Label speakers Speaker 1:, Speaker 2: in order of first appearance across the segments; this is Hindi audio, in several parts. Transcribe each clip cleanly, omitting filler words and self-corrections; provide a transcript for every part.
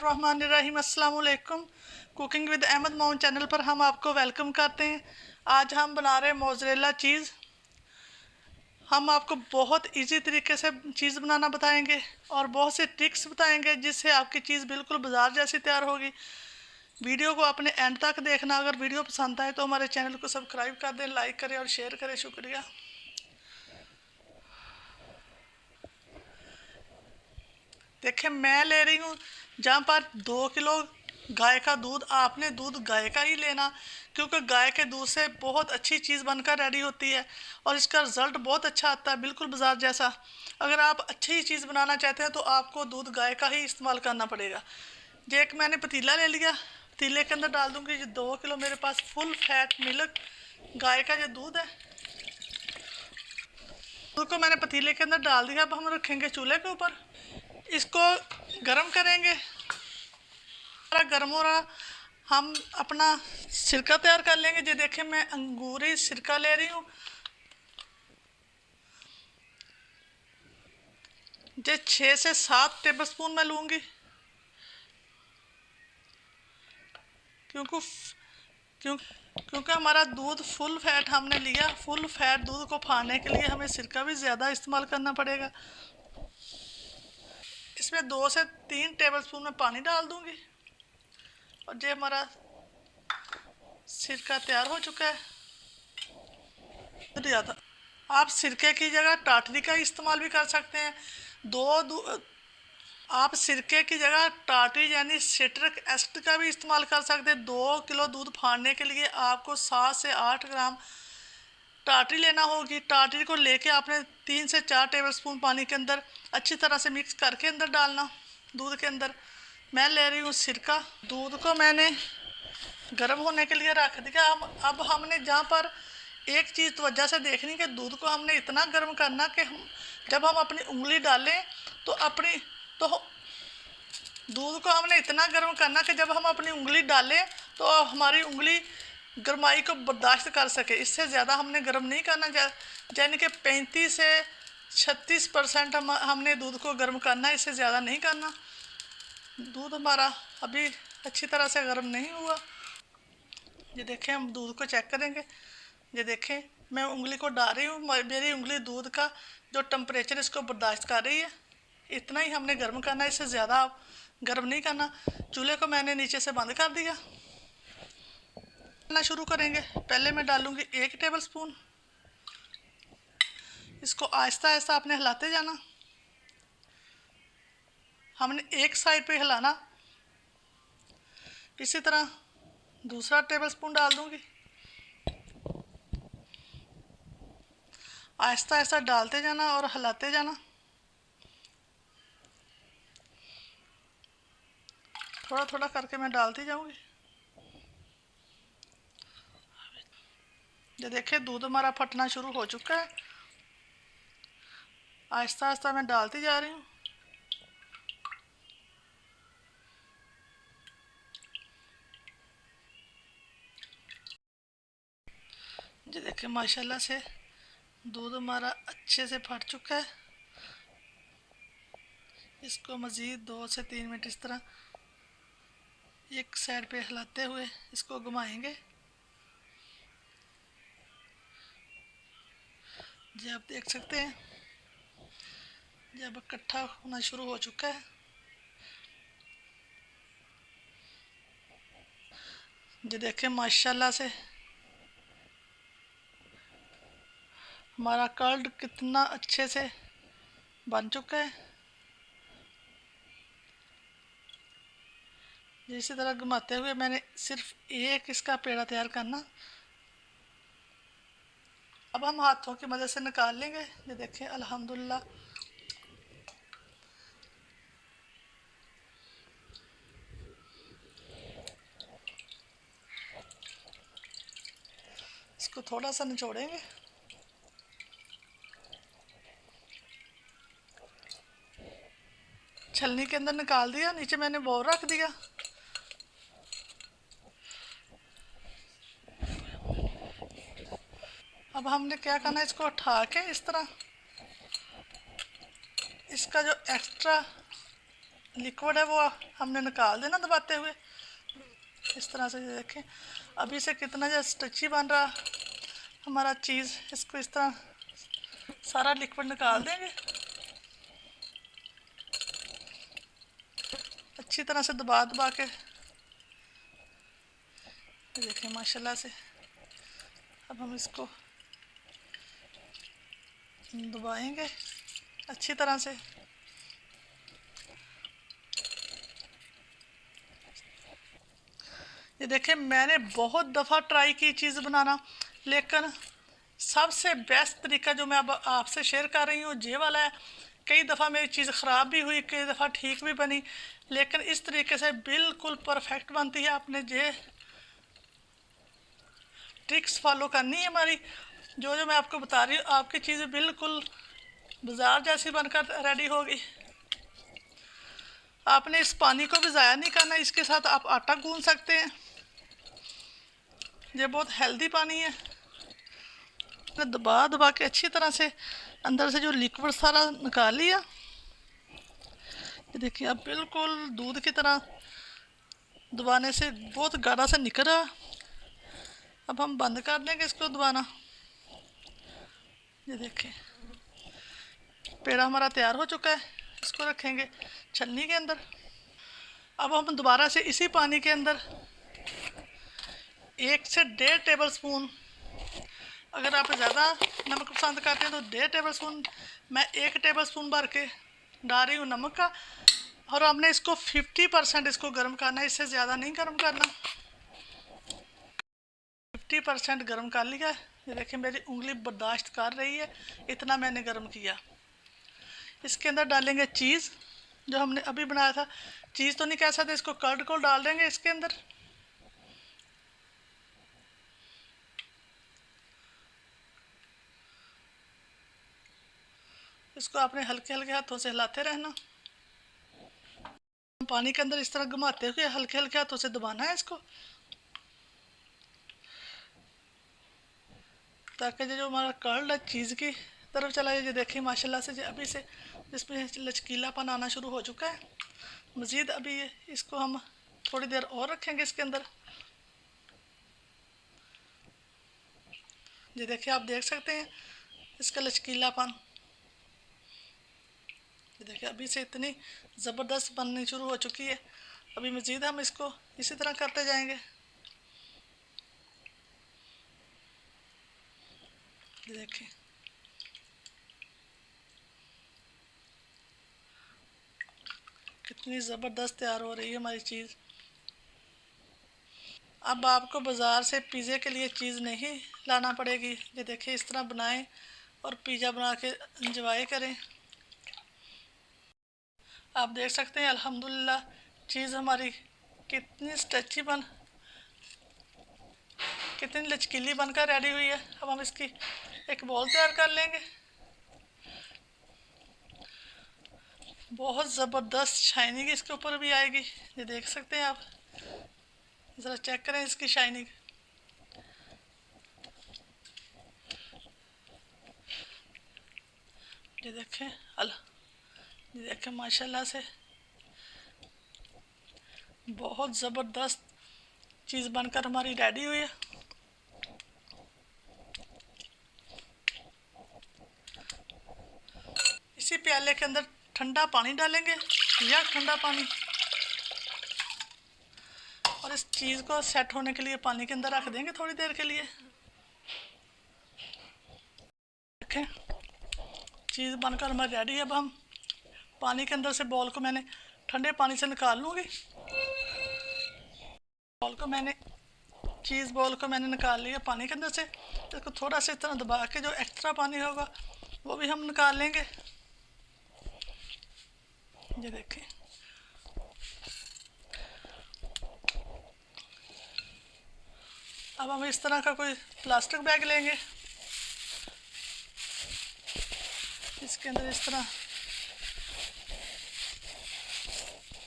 Speaker 1: बिस्मिल्लाहिर्रहमानिर्रहीम। अस्सलाम वालेकुम। Cooking with Ahmad Mohan channel पर हम आपको वेलकम करते हैं। आज हम बना रहे हैं मोज़रेला चीज़। हम आपको बहुत इजी तरीके से चीज़ बनाना बताएंगे और बहुत से ट्रिक्स बताएंगे जिससे आपकी चीज़ बिल्कुल बाजार जैसी तैयार होगी। वीडियो को अपने एंड तक देखना। अगर वीडियो पसंद आए तो हमारे चैनल को सब्सक्राइब कर दें, लाइक करें और शेयर करें। शुक्रिया। देखिए, मैं ले रही हूँ जहाँ पर 2 किलो गाय का दूध। आपने दूध गाय का ही लेना, क्योंकि गाय के दूध से बहुत अच्छी चीज़ बनकर रेडी होती है और इसका रिज़ल्ट बहुत अच्छा आता है, बिल्कुल बाजार जैसा। अगर आप अच्छी चीज़ बनाना चाहते हैं तो आपको दूध गाय का ही इस्तेमाल करना पड़ेगा। ये एक मैंने पतीला ले लिया, पतीले के अंदर डाल दूँगी ये 2 किलो मेरे पास फुल फैट मिल्क गाय का जो दूध है। दूध को मैंने पतीले के अंदर डाल दिया। अब हम रखेंगे चूल्हे के ऊपर, इसको गरम करेंगे। गरम हो रहा, हम अपना सिरका तैयार कर लेंगे। ये देखें, मैं अंगूरी सिरका ले रही हूँ। ये 6 से 7 टेबलस्पून मैं लूँगी, क्योंकि क्योंकि हमारा दूध फुल फैट हमने लिया। फुल फैट दूध को फाड़ने के लिए हमें सिरका भी ज़्यादा इस्तेमाल करना पड़ेगा। इसमें 2 से 3 टेबलस्पून में पानी डाल दूँगी और ये हमारा सिरका तैयार हो चुका है। आप सिरके की जगह टाटरी का इस्तेमाल भी कर सकते हैं। आप सिरके की जगह टाटरी यानी सिट्रिक एसिड का भी इस्तेमाल कर सकते हैं। 2 किलो दूध फाड़ने के लिए आपको 7 से 8 ग्राम टाटरी लेना होगी। टाटरी को लेके आपने 3 से 4 टेबलस्पून पानी के अंदर अच्छी तरह से मिक्स करके अंदर डालना दूध के अंदर। मैं ले रही हूँ सिरका। दूध को मैंने गर्म होने के लिए रख दिया। अब हमने जहाँ पर एक चीज़ तवज्जो से देखनी कि दूध को हमने इतना गर्म करना कि हम जब हम अपनी उंगली डालें तो दूध को हमने इतना गर्म करना कि जब हम अपनी उंगली डालें तो हमारी उंगली गर्माई को बर्दाश्त कर सके। इससे ज़्यादा हमने गर्म नहीं करना, यानी कि 35 से 36% हमने दूध को गर्म करना है, इससे ज़्यादा नहीं करना। दूध हमारा अभी अच्छी तरह से गर्म नहीं हुआ। ये देखें, हम दूध को चेक करेंगे। ये देखें, मैं उंगली को डाल रही हूँ, मेरी उंगली दूध का जो टेम्परेचर इसको बर्दाश्त कर रही है। इतना ही हमने गर्म करना है, इससे ज़्यादा आप गर्म नहीं करना। चूल्हे को मैंने नीचे से बंद कर दिया। डालना शुरू करेंगे। पहले मैं डालूँगी 1 टेबलस्पून। इसको आहिस्ता आहिस्ता आपने हिलाते जाना। हमने एक साइड पे हिलाना। इसी तरह दूसरा टेबलस्पून डाल दूँगी। आहिस्ता आहिस्ता डालते जाना और हिलाते जाना। थोड़ा थोड़ा करके मैं डालती जाऊंगी। ये देखिए, दूध हमारा फटना शुरू हो चुका है। आहिस्ता आहिस्ता मैं डालती जा रही हूँ। ये देखिए, माशाल्लाह से दूध हमारा अच्छे से फट चुका है। इसको मज़ीद 2 से 3 मिनट इस तरह एक साइड पे हिलाते हुए इसको घुमाएंगे। जी, आप देख सकते हैं जब इकट्ठा होना शुरू हो चुका है। ये देखें, माशाल्लाह से हमारा कर्ड कितना अच्छे से बन चुका है। इसी तरह घुमाते हुए मैंने सिर्फ एक इसका पेड़ा तैयार करना। अब हम हाथों की मदद से निकाल लेंगे। ये देखें, अल्हम्दुलिल्लाह इसको थोड़ा सा निचोड़ेंगे। छलनी के अंदर निकाल दिया, नीचे मैंने बोर रख दिया। अब हमने क्या करना है, इसको उठा के इस तरह इसका जो एक्स्ट्रा लिक्विड है वो हमने निकाल देना दबाते हुए, इस तरह से। ये देखें अभी से कितना जो स्ट्रेची बन रहा हमारा चीज़। इसको इस तरह सारा लिक्विड निकाल देंगे, अच्छी तरह से दबा दबा के। देखें माशाल्लाह से। अब हम इसको दबाएंगे अच्छी तरह से। ये देखें मैंने बहुत दफ़ा ट्राई की चीज़ बनाना, लेकिन सबसे बेस्ट तरीका जो मैं अब आपसे शेयर कर रही हूँ ये वाला है। कई दफ़ा मेरी चीज़ ख़राब भी हुई, कई दफ़ा ठीक भी बनी, लेकिन इस तरीके से बिल्कुल परफेक्ट बनती है। आपने ये ट्रिक्स फॉलो करनी है हमारी, जो जो मैं आपको बता रही हूँ, आपकी चीज़ बिल्कुल बाजार जैसी बनकर रेडी होगी। आपने इस पानी को भी ज़ाया नहीं करना, इसके साथ आप आटा गूंद सकते हैं। ये बहुत हेल्दी पानी है। दबा दबा के अच्छी तरह से अंदर से जो लिक्विड सारा निकाल लिया। ये देखिए अब बिल्कुल दूध की तरह दबाने से बहुत गाढ़ा सा निकल रहा। अब हम बंद कर देंगे इसको दबाना। ये देखिए पेड़ा हमारा तैयार हो चुका है, इसको रखेंगे छलनी के अंदर। अब हम दोबारा से इसी पानी के अंदर 1 से 1.5 टेबल स्पून, अगर आप ज़्यादा नमक पसंद करते हैं तो 1.5 टेबल स्पून, मैं 1 टेबल स्पून भर के डाल रही हूँ नमक का। और हमने इसको 50% इसको गर्म करना है, इससे ज़्यादा नहीं गर्म करना। 50% गर्म कर लिया। ये देखिए मेरी उंगली बर्दाश्त कर रही है, इतना मैंने गर्म किया। इसके अंदर डालेंगे चीज़ जो हमने अभी बनाया था। चीज़ तो नहीं कह सकते, इसको कर्ड को डाल देंगे इसके अंदर। इसको आपने हल्के हल्के हाथों से हिलाते रहना। पानी के अंदर इस तरह घुमाते हुए हल्के हल्के हाथों से दबाना है इसको, ताकि जो हमारा कर्ड है चीज़ की तरफ चला जाए। देखिए माशाल्लाह से अभी से इसमें लचकीलापन आना शुरू हो चुका है। मज़ीद अभी इसको हम थोड़ी देर और रखेंगे इसके अंदर। ये देखिए आप देख सकते हैं इसका लचकीलापन। ये देखिए अभी से इतनी ज़बरदस्त बननी शुरू हो चुकी है। अभी मज़ीद हम इसको इसी तरह करते जाएंगे। ये देखिए कितनी ज़बरदस्त तैयार हो रही है हमारी चीज़। अब आपको बाज़ार से पिज़्ज़े के लिए चीज़ नहीं लाना पड़ेगी। ये देखिए इस तरह बनाएं और पिज़्ज़ा बना के इंजॉय करें। आप देख सकते हैं अल्हम्दुलिल्लाह चीज़ हमारी कितनी स्ट्रेचेबल, कितनी लचकीली बनकर रेडी हुई है। अब हम इसकी एक बॉल तैयार कर लेंगे। बहुत ज़बरदस्त शाइनिंग इसके ऊपर भी आएगी। ये देख सकते हैं आप, ज़रा चेक करें इसकी शाइनिंग। ये देखें ये देखें माशाल्लाह से बहुत ज़बरदस्त चीज़ बनकर हमारी रेडी हुई है। इसी प्याले के अंदर ठंडा पानी डालेंगे या ठंडा पानी, और इस चीज़ को सेट होने के लिए पानी के अंदर रख देंगे थोड़ी देर के लिए। देखें चीज़ बनकर हमारी रेडी है। अब हम पानी के अंदर से बॉल को मैंने ठंडे पानी से निकाल लूँगी। चीज़ बॉल को मैंने निकाल लिया पानी के अंदर से। इसको थोड़ा सा इस तरह दबा के जो एक्स्ट्रा पानी होगा वो भी हम निकाल लेंगे। ये देखें अब हम इस तरह का कोई प्लास्टिक बैग लेंगे, इसके अंदर इस तरह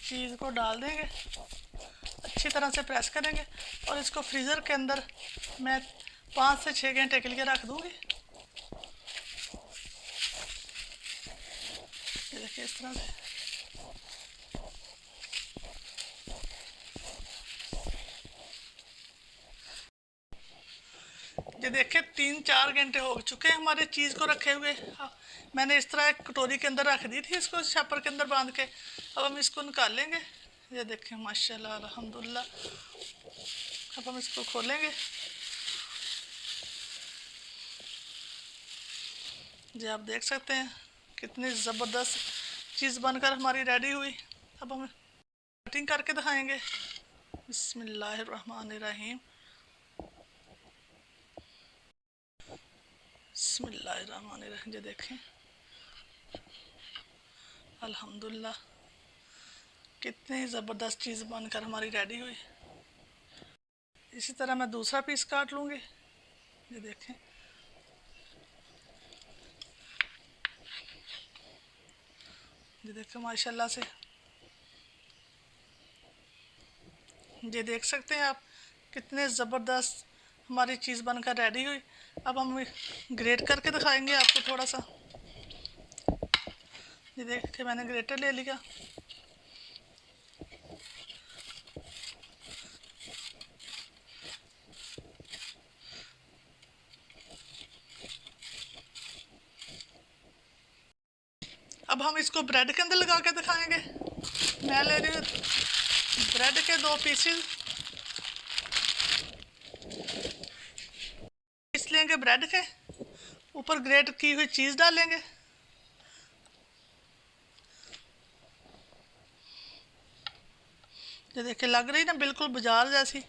Speaker 1: चीज़ को डाल देंगे, अच्छी तरह से प्रेस करेंगे और इसको फ्रीज़र के अंदर मैं 5 से 6 घंटे के लिए रख दूँगी। ये देखिए इस तरह से ये देखिए 3-4 घंटे हो चुके हैं हमारे चीज़ को रखे हुए। मैंने इस तरह एक कटोरी के अंदर रख दी थी इसको छापर के अंदर बांध के। अब हम इसको निकाल लेंगे। ये देखें माशाल्लाह अल्हम्दुलिल्लाह। अब हम इसको खोलेंगे। जी आप देख सकते हैं कितनी ज़बरदस्त चीज़ बनकर हमारी रेडी हुई। अब हम कटिंग करके दिखाएंगे। बिस्मिल्लाहिर्रहमानिर्रहीम। बिस्मिल्लाहिर्रहमानिर्रहीम। ये देखें अल्हम्दुलिल्लाह कितनी ज़बरदस्त चीज़ बनकर हमारी रेडी हुई। इसी तरह मैं दूसरा पीस काट लूँगी। ये देखें ये देखें माशाल्लाह से। ये देख सकते हैं आप कितने ज़बरदस्त हमारी चीज़ बनकर रेडी हुई। अब हम ग्रेट करके दिखाएंगे आपको थोड़ा सा। ये देखिए मैंने ग्रेटर ले लिया। अब हम इसको ब्रेड के अंदर लगा के दिखाएंगे। मैं ले रही हूँ ब्रेड के 2 पीस लेंगे। ब्रेड के ऊपर ग्रेट की हुई चीज़ डालेंगे। ये देखिए लग रही ना बिल्कुल बाजार जैसी।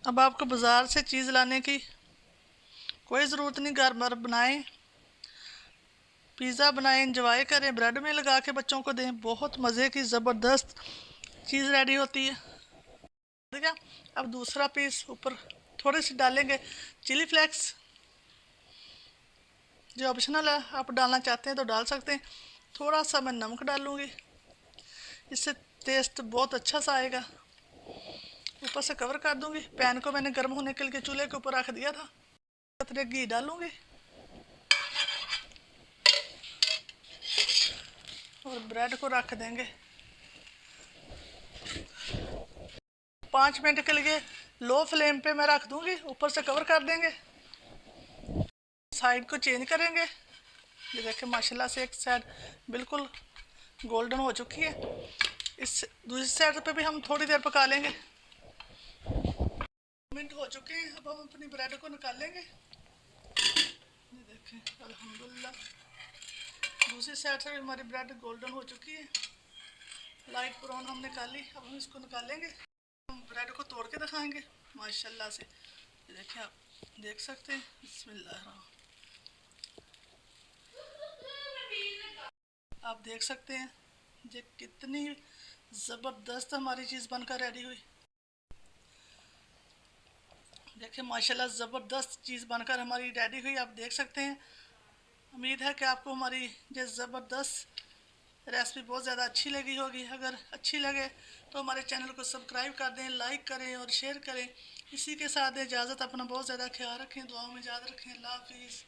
Speaker 1: अब आपको बाज़ार से चीज़ लाने की कोई ज़रूरत नहीं, घर पर बनाएं, पिज़्ज़ा बनाएं, इंजॉय करें, ब्रेड में लगा के बच्चों को दें। बहुत मज़े की ज़बरदस्त चीज़ रेडी होती है। ठीक है। अब दूसरा पीस ऊपर थोड़े से डालेंगे चिली फ्लेक्स, जो ऑप्शनल है, आप डालना चाहते हैं तो डाल सकते हैं। थोड़ा सा मैं नमक डालूँगी, इससे टेस्ट बहुत अच्छा सा आएगा। ऊपर से कवर कर दूँगी। पैन को मैंने गर्म होने के लिए चूल्हे के ऊपर रख दिया था। कतरे घी डालूँगी और ब्रेड को रख देंगे। 5 मिनट के लिए लो फ्लेम पे मैं रख दूँगी। ऊपर से कवर कर देंगे। साइड को चेंज करेंगे। ये देखें माशाल्लाह से एक साइड बिल्कुल गोल्डन हो चुकी है। इस दूसरी साइड पे भी हम थोड़ी देर पका लेंगे। मिनट हो चुके हैं। अब हम अपनी ब्रेड को निकालेंगे। ये देखें अल्हम्दुलिल्लाह दूसरी साइड से भी हमारी ब्रेड गोल्डन हो चुकी है। लाइट ब्राउन हम निकाली। अब हम इसको निकालेंगे। हम ब्रेड को तोड़ के दिखाएंगे माशाल्लाह से। ये देखिए आप देख सकते हैं। बिस्मिल्लाह आप देख सकते हैं ये कितनी ज़बरदस्त हमारी चीज़ बनकर रेडी हुई। देखिए माशाल्लाह ज़बरदस्त चीज़ बनकर हमारी रेडी हुई। आप देख सकते हैं। उम्मीद है कि आपको हमारी ये ज़बरदस्त रेसिपी बहुत ज़्यादा अच्छी लगी होगी। अगर अच्छी लगे तो हमारे चैनल को सब्सक्राइब कर दें, लाइक करें और शेयर करें। इसी के साथ इजाज़त। अपना बहुत ज़्यादा ख्याल रखें, दुआओं में याद रखें। अल्लाह हाफिज़।